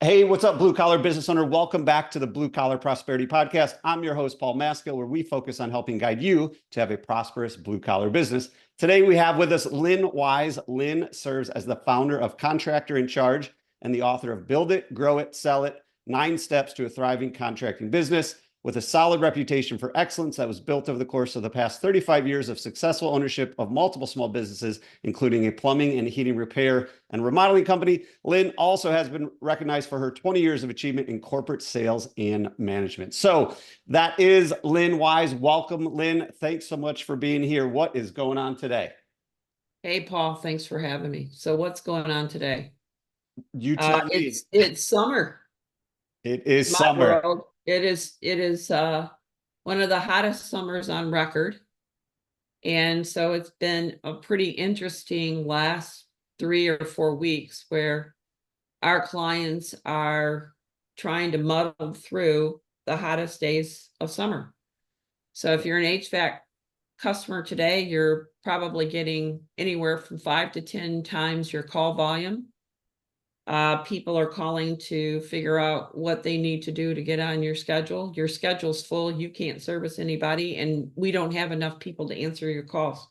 Hey, what's up, blue collar business owner? Welcome back to the Blue Collar Prosperity Podcast. I'm your host, Paul Maskill, where we focus on helping guide you to have a prosperous blue collar business. Today, we have with us Lynn Wise. Lynn serves as the founder of Contractor in Charge and the author of Build It, Grow It, Sell It, 9 Steps to a Thriving Contracting Business. With a solid reputation for excellence that was built over the course of the past 35 years of successful ownership of multiple small businesses, including a plumbing and heating repair and remodeling company, Lynn also has been recognized for her 20 years of achievement in corporate sales and management. So that is Lynn Wise. Welcome, Lynn. Thanks so much for being here. What is going on today? Hey, Paul, thanks for having me. So what's going on today? You tell me. It's summer. It is My summer. world. It is one of the hottest summers on record. And so it's been a pretty interesting last 3 or 4 weeks where our clients are trying to muddle through the hottest days of summer. So if you're an HVAC customer today, you're probably getting anywhere from 5 to 10 times your call volume. People are calling to figure out what they need to do to get on your schedule. Your schedule's full, you can't service anybody, and we don't have enough people to answer your calls.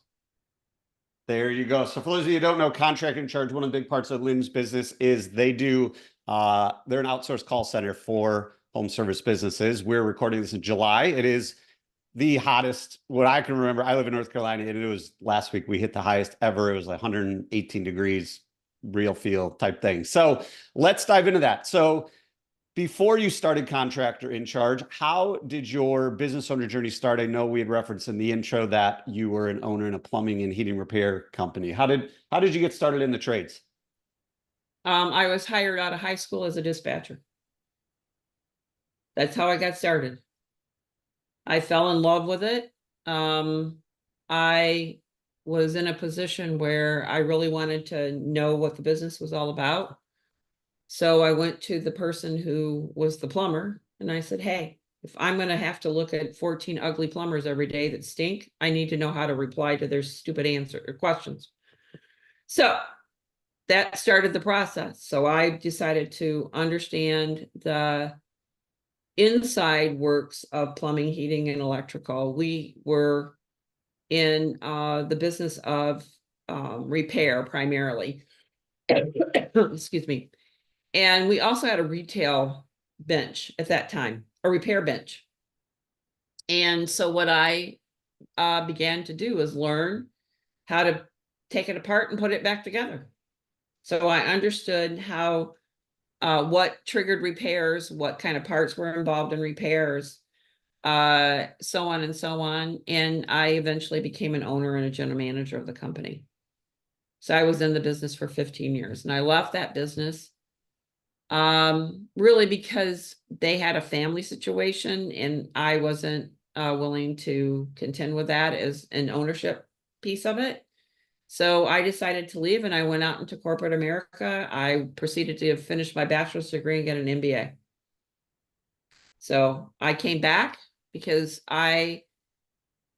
There you go. So for those of you who don't know, Contractor in Charge, one of the big parts of Lynn's business is they're an outsourced call center for home service businesses. We're recording this in July. It is the hottest, what I can remember. I live in North Carolina, and it was last week we hit the highest ever. It was like 118 degrees, real feel type thing. So let's dive into that. So before you started Contractor in Charge, how did your business owner journey start? I know we had referenced in the intro that you were an owner in a plumbing and heating repair company. How did you get started in the trades? I was hired out of high school as a dispatcher. That's how I got started. I fell in love with it. I was in a position where I really wanted to know what the business was all about. So I went to the person who was the plumber and I said, hey, if I'm going to have to look at 14 ugly plumbers every day that stink, I need to know how to reply to their stupid answer or questions. So that started the process. So I decided to understand the inside works of plumbing, heating, and electrical. We were in the business of repair primarily. Excuse me. And we also had a retail bench at that time, a repair bench. And so what I began to do is learn how to take it apart and put it back together. So I understood how, what triggered repairs, what kind of parts were involved in repairs, so on and so on. And I eventually became an owner and a general manager of the company. So I was in the business for 15 years and I left that business really because they had a family situation and I wasn't willing to contend with that as an ownership piece of it. So I decided to leave and I went out into corporate America. I proceeded to finish my bachelor's degree and get an MBA. So I came back because I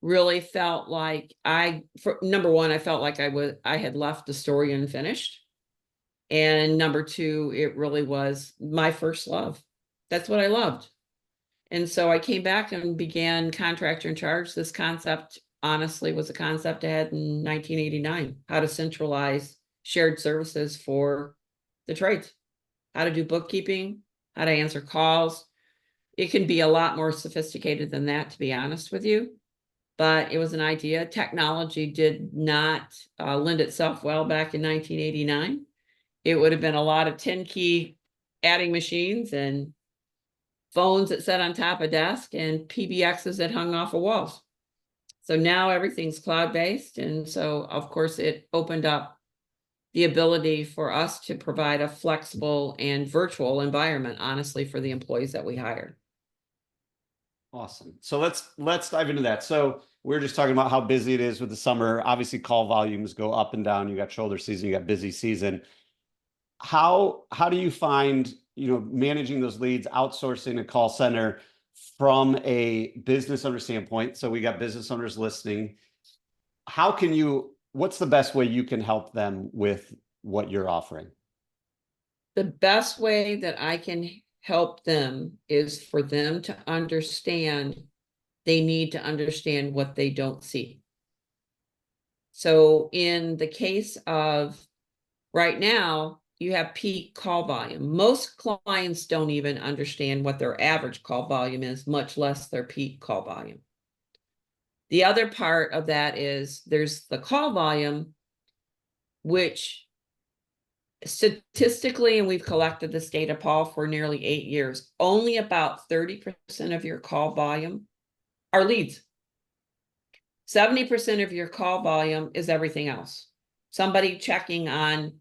really felt like number one, I felt like I had left the story unfinished. And number two, it really was my first love. That's what I loved. And so I came back and began Contractor in Charge. This concept, honestly, was a concept I had in 1989, how to centralize shared services for the trades, how to do bookkeeping, how to answer calls. It can be a lot more sophisticated than that, to be honest with you. But it was an idea. Technology did not lend itself well back in 1989. It would have been a lot of 10 key adding machines and phones that sat on top of desk and PBXs that hung off of walls. So now everything's cloud-based. And so, of course, it opened up the ability for us to provide a flexible and virtual environment, honestly, for the employees that we hired. Awesome. So let's dive into that. So we're just talking about how busy it is with the summer. Obviously, call volumes go up and down. You got shoulder season, you got busy season. How do you find, managing those leads, outsourcing a call center from a business owner standpoint? So we got business owners listening. What's the best way you can help them with what you're offering? The best way that I can help them is for them to understand they need to understand what they don't see. So in the case of right now, you have peak call volume. Most clients don't even understand what their average call volume is, much less their peak call volume. The other part of that is there's the call volume, which statistically, and we've collected this data, Paul, for nearly 8 years, only about 30% of your call volume are leads. 70% of your call volume is everything else. Somebody checking on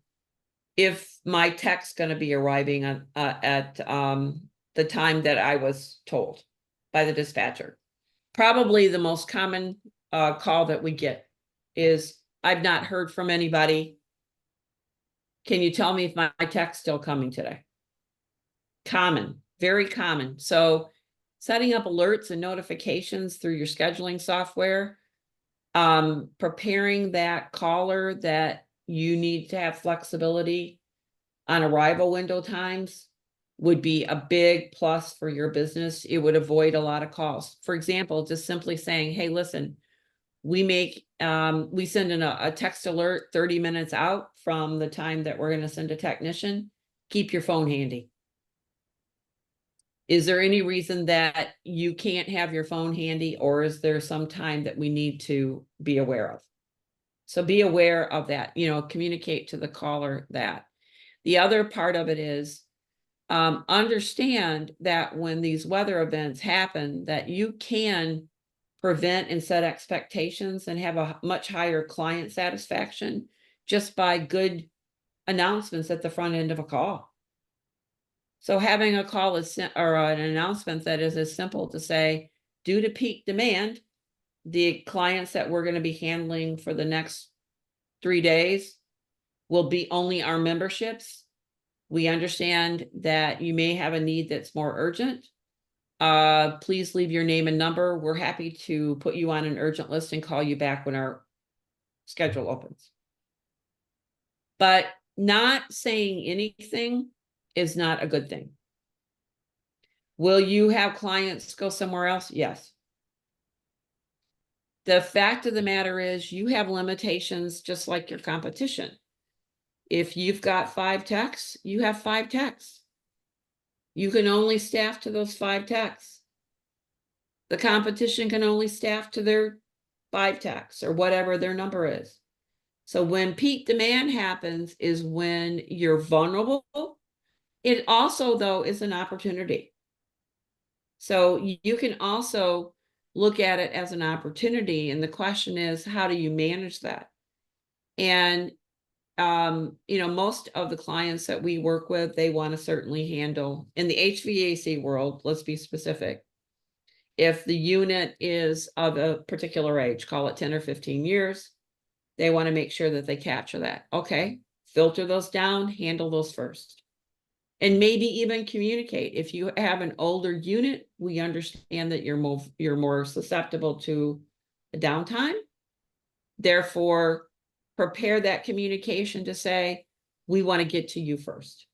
if my tech's going to be arriving on, at the time that I was told by the dispatcher. Probably the most common call that we get is, I've not heard from anybody. Can you tell me if my tech's still coming today? Common, very common. So setting up alerts and notifications through your scheduling software, preparing that caller that you need to have flexibility on arrival window times would be a big plus for your business. It would avoid a lot of calls. For example, just simply saying, hey, listen, we send in a text alert 30 minutes out from the time that we're going to send a technician. Keep your phone handy. Is there any reason that you can't have your phone handy, or is there some time that we need to be aware of? So be aware of that, communicate to the caller that. The other part of it is understand that when these weather events happen, that you can prevent and set expectations and have a much higher client satisfaction just by good announcements at the front end of a call. So having a call or an announcement that is as simple to say, due to peak demand, the clients that we're going to be handling for the next 3 days will be only our memberships. We understand that you may have a need that's more urgent. Please leave your name and number. We're happy to put you on an urgent list and call you back when our schedule opens. But not saying anything is not a good thing. Will you have clients go somewhere else? Yes. The fact of the matter is you have limitations just like your competition. If you've got 5 techs, you have 5 techs. You can only staff to those 5 techs. The competition can only staff to their 5 techs or whatever their number is. So when peak demand happens is when you're vulnerable. It also, though, is an opportunity. So you can also look at it as an opportunity. And the question is, how do you manage that? And, most of the clients that we work with, they want to certainly handle in the HVAC world, let's be specific. If the unit is of a particular age, call it 10 or 15 years, they want to make sure that they capture that. Okay, filter those down, handle those first. And maybe even communicate. If you have an older unit, we understand that you're more susceptible to a downtime. Therefore, prepare that communication to say, we want to get to you first.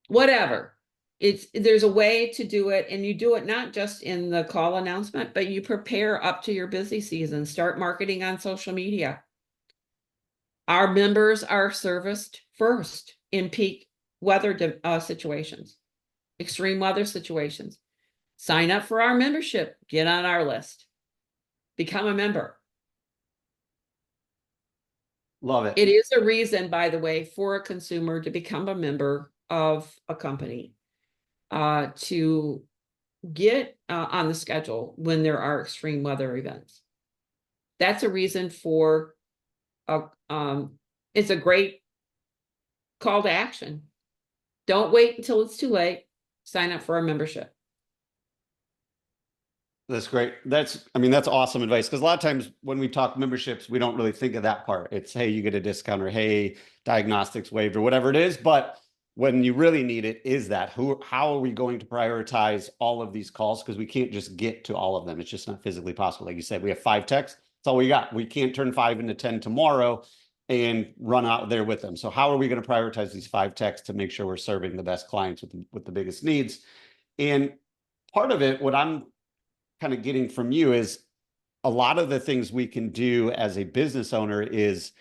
Whatever. There's a way to do it, and you do it not just in the call announcement, but you prepare up to your busy season. Start marketing on social media. Our members are serviced first in peak weather situations, extreme weather situations. Sign up for our membership, get on our list, become a member. Love it. It is a reason, by the way, for a consumer to become a member of a company, to get on the schedule when there are extreme weather events. That's a reason for it's a great call to action. Don't wait until it's too late. Sign up for our membership. That's great. That's awesome advice. Because a lot of times when we talk memberships, we don't really think of that part. It's, hey, you get a discount, or hey, diagnostics waived, or whatever it is. But when you really need it is that, how are we going to prioritize all of these calls? Because we can't just get to all of them. It's just not physically possible. Like you said, we have 5 techs. That's all we got. We can't turn 5 into 10 tomorrow. and run out there with them. So how are we going to prioritize these 5 techs to make sure we're serving the best clients with the biggest needs? And part of it, what I'm kind of getting from you is a lot of the things we can do as a business owner is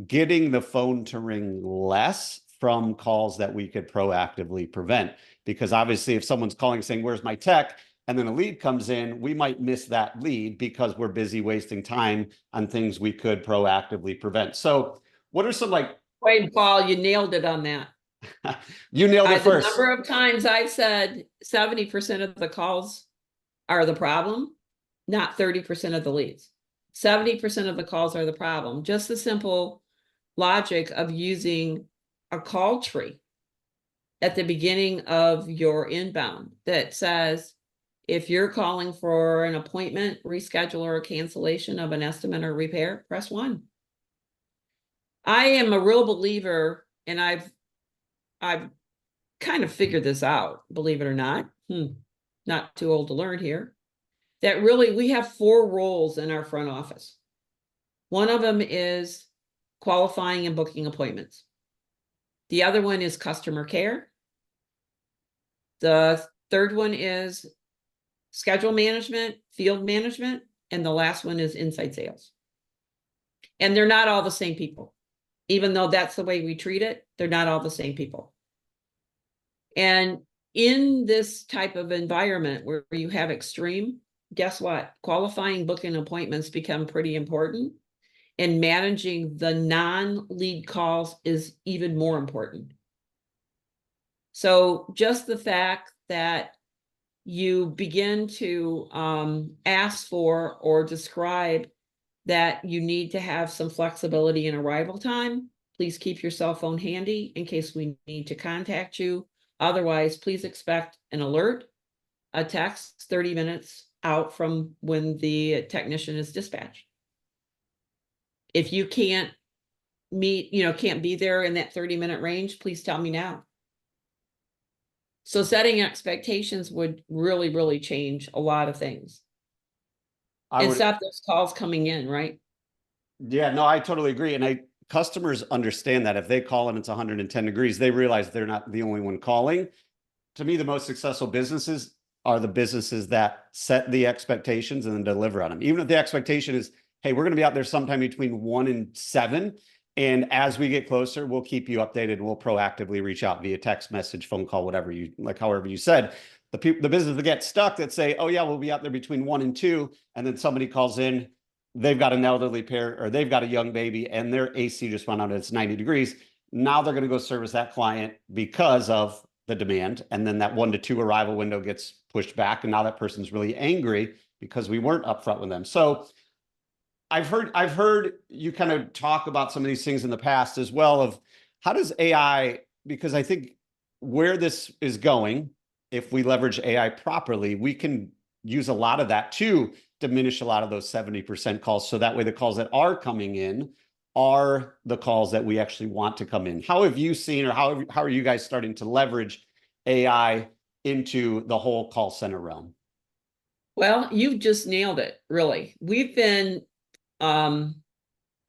getting the phone to ring less from calls that we could proactively prevent. Because obviously, if someone's calling saying, "Where's my tech?" and then a lead comes in, we might miss that lead because we're busy wasting time on things we could proactively prevent. So what are some like, Wait, Paul, you nailed it on that. you nailed it The first. number of times I've said 70% of the calls are the problem, not 30% of the leads. 70% of the calls are the problem. Just the simple logic of using a call tree at the beginning of your inbound that says, if you're calling for an appointment, reschedule, or a cancellation of an estimate or repair, press 1. I am a real believer, and I've kind of figured this out, believe it or not. Not too old to learn here. That really, we have 4 roles in our front office. One of them is qualifying and booking appointments. The other one is customer care. The third one is schedule management, field management, and the last one is inside sales. And they're not all the same people. Even though that's the way we treat it, they're not all the same people. And in this type of environment where you have extreme, guess what? Qualifying, booking appointments become pretty important. And managing the non-lead calls is even more important. So just the fact that you begin to ask for or describe that you need to have some flexibility in arrival time. Please keep your cell phone handy in case we need to contact you. Otherwise, please expect an alert, a text 30 minutes out from when the technician is dispatched. If you can't meet, can't be there in that 30-minute range, please tell me now. So setting expectations would really, really change a lot of things. And stop those calls coming in, right? Yeah, no, I totally agree. And customers understand that if they call and it's 110 degrees, they realize they're not the only one calling. To me, the most successful businesses are the businesses that set the expectations and then deliver on them. Even if the expectation is, hey, we're going to be out there sometime between 1 and 7. And as we get closer, we'll keep you updated. We'll proactively reach out via text message, phone call, whatever you like, however you said. The business that get stuck that say, oh yeah, we'll be out there between 1 and 2. And then somebody calls in, they've got an elderly parent or they've got a young baby and their AC just went out and it's 90 degrees. Now they're going to go service that client because of the demand. And then that 1 to 2 arrival window gets pushed back. And now that person's really angry because we weren't upfront with them. So I've heard you kind of talk about some of these things in the past as well of how does AI, because I think where this is going, if we leverage AI properly, we can use a lot of that to diminish a lot of those 70% calls. So that way the calls that are coming in are the calls that we actually want to come in. How have you seen, or how are you guys starting to leverage AI into the whole call center realm? Well, you've just nailed it, really. We've been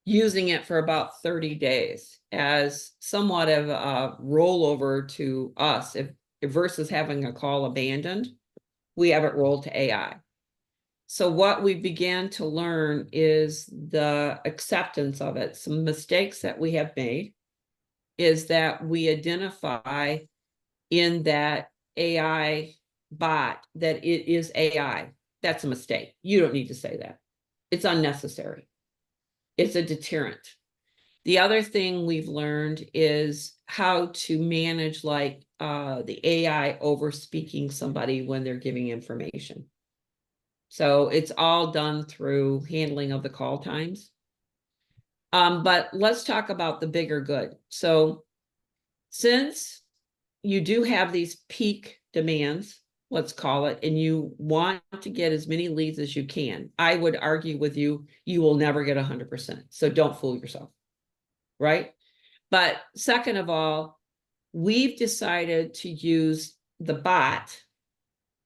using it for about 30 days as somewhat of a rollover to us. If versus having a call abandoned, we have it rolled to AI. So what we began to learn is the acceptance of it. Some mistakes that we have made is that we identify in that AI bot that it is AI. That's a mistake. You don't need to say that. It's unnecessary. It's a deterrent. The other thing we've learned is how to manage the AI over speaking somebody when they're giving information. So it's all done through handling of the call times. But let's talk about the bigger good. So since you do have these peak demands, let's call it, and you want to get as many leads as you can, I would argue with you, you will never get 100%. So don't fool yourself, right? But second of all, we've decided to use the bot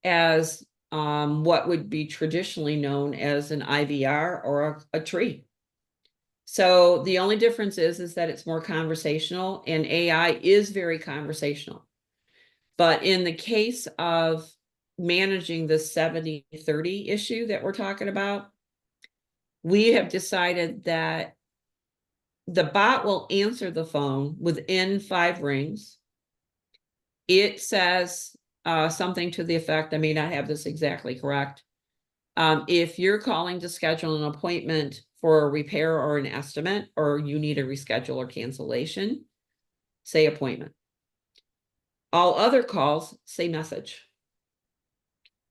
as what would be traditionally known as an IVR or a tree. So the only difference is that it's more conversational, and AI is very conversational. But in the case of managing the 70-30 issue that we're talking about, we have decided that the bot will answer the phone within 5 rings. It says something to the effect, I may not have this exactly correct. If you're calling to schedule an appointment for a repair or an estimate, or you need a reschedule or cancellation, say appointment. All other calls say message.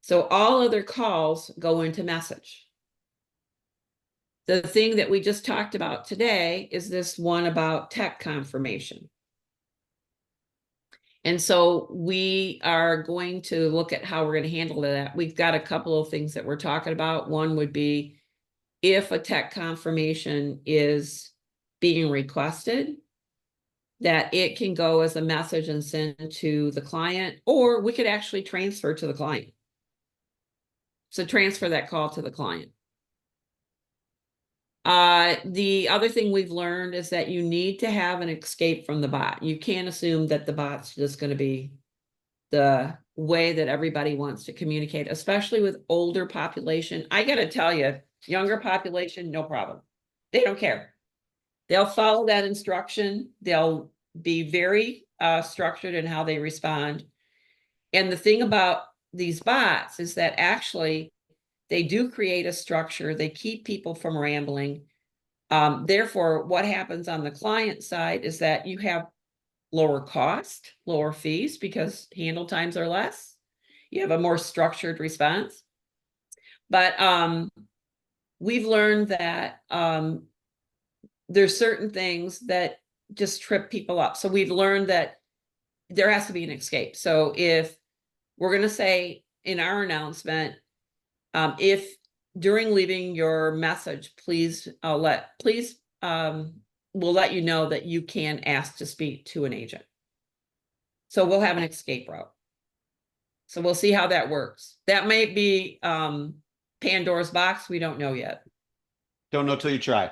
So all other calls go into message. The thing that we just talked about today is this one about tech confirmation. And so we are going to look at how we're going to handle that. We've got a couple of things that we're talking about. One would be if a tech confirmation is being requested, that it can go as a message and send to the client, or we could actually transfer to the client. So transfer that call to the client. The other thing we've learned is that you need to have an escape from the bot. You can't assume that the bot's just going to be the way that everybody wants to communicate, especially with older population. I got to tell you, younger population, no problem. They don't care. They'll follow that instruction. They'll be very structured in how they respond. And the thing about these bots is that actually they do create a structure. They keep people from rambling. Therefore, what happens on the client side is that you have lower cost, lower fees, because handle times are less. You have a more structured response. But we've learned that there's certain things that just trip people up. So we've learned that there has to be an escape. So if we're going to say in our announcement, if during leaving your message, we'll let you know that you can ask to speak to an agent. So we'll have an escape route. So we'll see how that works. That may be Pandora's box. We don't know yet. Don't know till you try.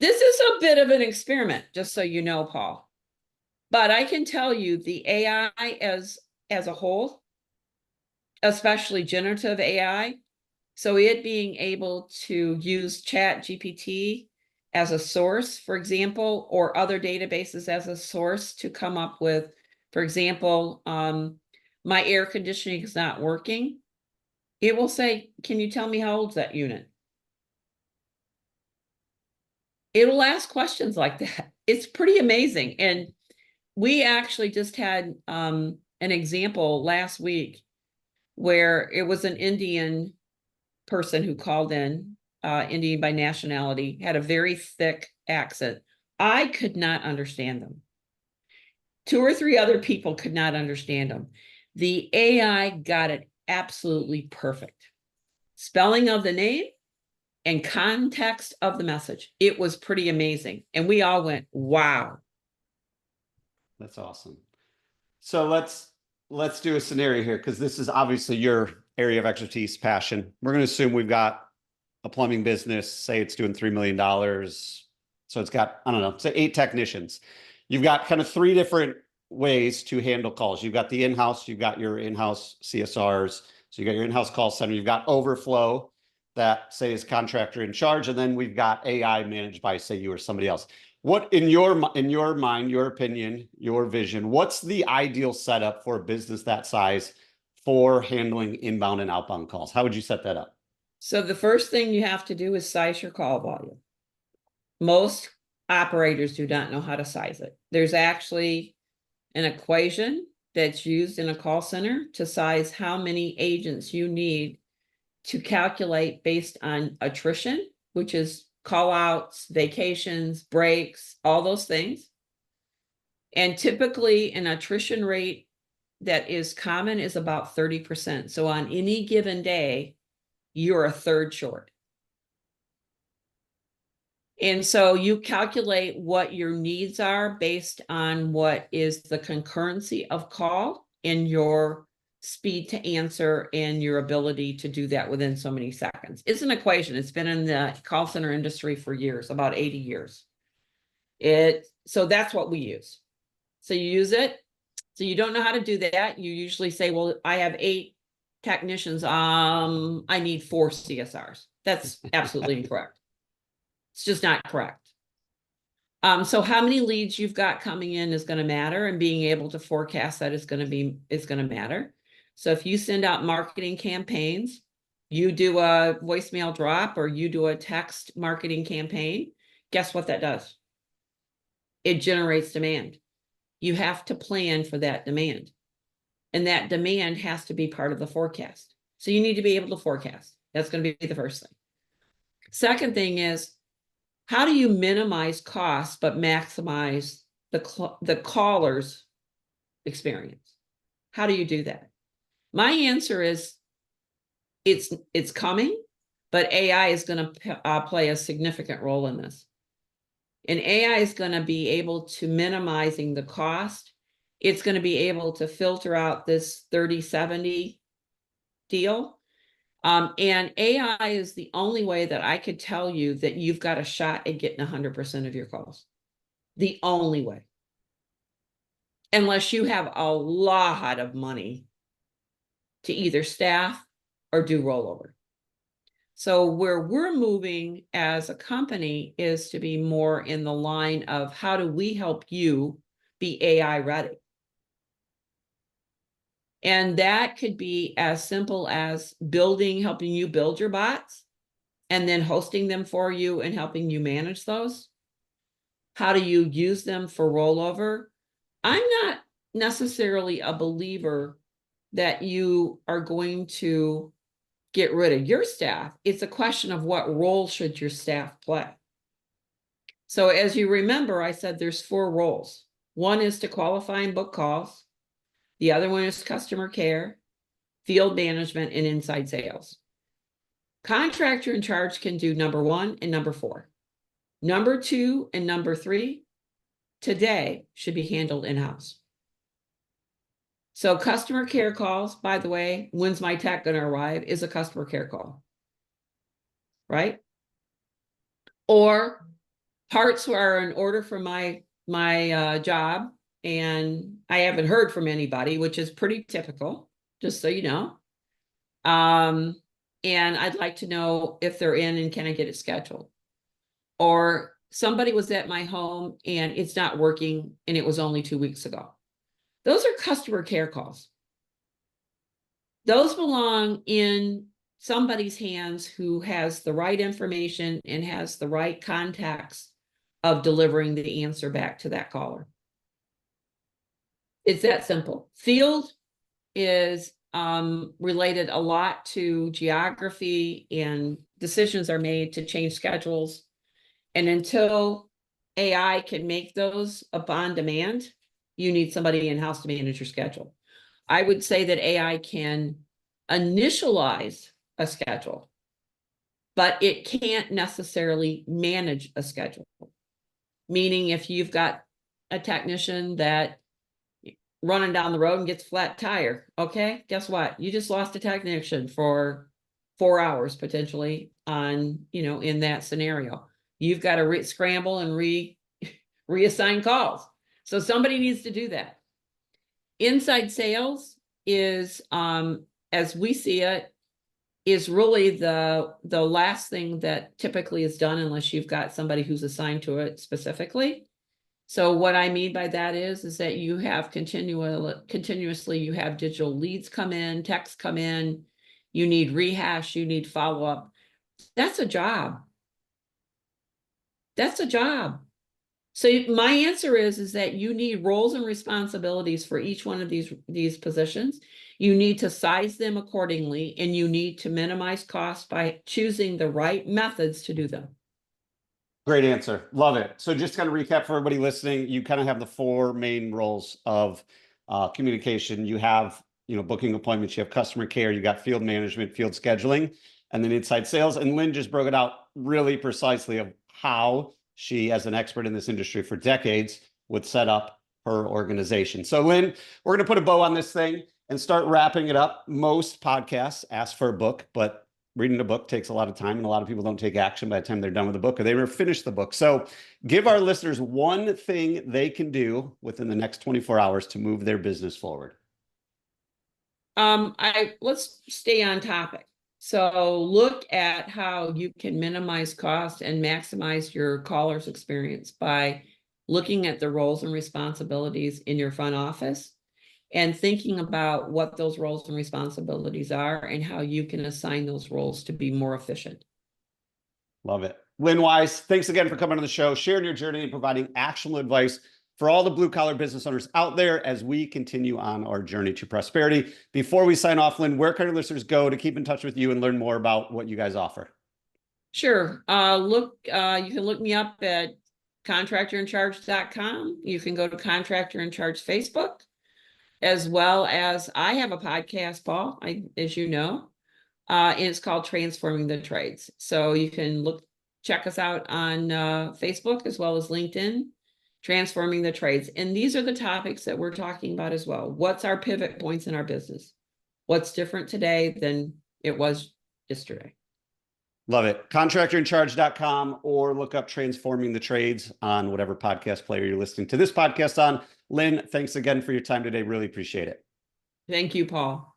This is a bit of an experiment, just so you know, Paul. But I can tell you the AI as a whole, especially generative AI, so it being able to use ChatGPT as a source, for example, or other databases as a source to come up with, for example, my air conditioning is not working. It will say, can you tell me how old's that unit? It will ask questions like that. It's pretty amazing. And we actually just had an example last week where it was an Indian person who called in, Indian by nationality, had a very thick accent. I could not understand them. 2 or 3 other people could not understand them. The AI got it absolutely perfect. Spelling of the name and context of the message. It was pretty amazing. And we all went, wow. That's awesome. So let's do a scenario here, because this is obviously your area of expertise, passion. We're going to assume we've got a plumbing business, say it's doing $3 million. So it's got, I don't know, say 8 technicians. You've got kind of 3 different ways to handle calls. You've got the in-house, you've got your in-house CSRs. So you got your in-house call center, you've got overflow that say is contractor in charge. And then we've got AI managed by, say, you or somebody else. What in your mind, your opinion, your vision, what's the ideal setup for a business that size for handling inbound and outbound calls? How would you set that up? So the first thing you have to do is size your call volume. Most operators do not know how to size it. There's actually an equation that's used in a call center to size how many agents you need to calculate based on attrition, which is call outs, vacations, breaks, all those things. And typically an attrition rate that is common is about 30%. So on any given day, you're a third short. And so you calculate what your needs are based on what is the concurrency of call in your speed to answer and your ability to do that within so many seconds. It's an equation. It's been in the call center industry for years, about 80 years. So that's what we use. So you use it. So you don't know how to do that. You usually say, well, I have 8 technicians. I need 4 CSRs. That's absolutely incorrect. It's just not correct. So how many leads you've got coming in is going to matter, and being able to forecast that is going to matter. So if you send out marketing campaigns, you do a voicemail drop or you do a text marketing campaign, guess what that does? It generates demand. You have to plan for that demand. And that demand has to be part of the forecast. So you need to be able to forecast. That's going to be the first thing. Second thing is, how do you minimize costs but maximize the caller's experience? How do you do that? My answer is it's coming, but AI is going to play a significant role in this. And AI is going to be able to minimizing the cost. It's going to be able to filter out this 30-70 deal. And AI is the only way that I could tell you that you've got a shot at getting 100% of your calls. The only way. Unless you have a lot of money to either staff or do rollover. So where we're moving as a company is to be more in the line of, how do we help you be AI ready? And that could be as simple as helping you build your bots and then hosting them for you and helping you manage those. How do you use them for rollover? I'm not necessarily a believer that you are going to get rid of your staff. It's a question of what role should your staff play. So as you remember, I said there's 4 roles. One is to qualify and book calls. The other one is customer care, field management, and inside sales. Contractor in charge can do number 1 and number 4. Number 2 and number 3 today should be handled in-house. So customer care calls, by the way, when's my tech going to arrive, is a customer care call, right? Or parts are in order for my job, and I haven't heard from anybody, which is pretty typical, just so you know. And I'd like to know if they're in and can I get it scheduled? Or somebody was at my home and it's not working and it was only 2 weeks ago. Those are customer care calls. Those belong in somebody's hands who has the right information and has the right contacts of delivering the answer back to that caller. It's that simple. Field is related a lot to geography, and decisions are made to change schedules. And until AI can make those upon demand, you need somebody in-house to manage your schedule. I would say that AI can initialize a schedule, but it can't necessarily manage a schedule. Meaning if you've got a technician that running down the road and gets a flat tire, okay, guess what? You just lost a technician for 4 hours potentially on, in that scenario. You've got to scramble and reassign calls. So somebody needs to do that. Inside sales is, as we see it, is really the last thing that typically is done unless you've got somebody who's assigned to it specifically. So what I mean by that is that you have continuously, you have digital leads come in, texts come in, you need rehash, you need follow-up. That's a job. That's a job. So my answer is that you need roles and responsibilities for each one of these positions. You need to size them accordingly, and you need to minimize costs by choosing the right methods to do them. Great answer. Love it. So just kind of recap for everybody listening, you kind of have the 4 main roles of communication. You have, booking appointments, you have customer care, you got field management, field scheduling, and then inside sales. And Lynn just broke it out really precisely of how she, as an expert in this industry for decades, would set up her organization. So Lynn, we're going to put a bow on this thing. and start wrapping it up. Most podcasts ask for a book, but reading a book takes a lot of time, and a lot of people don't take action by the time they're done with the book or they never finish the book. So give our listeners one thing they can do within the next 24 hours to move their business forward. Let's stay on topic. So look at how you can minimize cost and maximize your caller's experience by looking at the roles and responsibilities in your front office and thinking about what those roles and responsibilities are and how you can assign those roles to be more efficient. Love it. Lynn Wise, thanks again for coming on the show, sharing your journey and providing actionable advice for all the blue collar business owners out there as we continue on our journey to prosperity. Before we sign off, Lynn, where can our listeners go to keep in touch with you and learn more about what you guys offer? Sure. You can look me up at contractoриncharge.com. You can go to Contractor in Charge Facebook, as well as I have a podcast, Paul, as you know, and it's called Transforming the Trades. So you can check us out on Facebook as well as LinkedIn, Transforming the Trades. And these are the topics that we're talking about as well. What's our pivot points in our business? What's different today than it was yesterday? Love it. Contractorincharge.com, or look up Transforming the Trades on whatever podcast player you're listening to this podcast on. Lynn, thanks again for your time today. Really appreciate it. Thank you, Paul.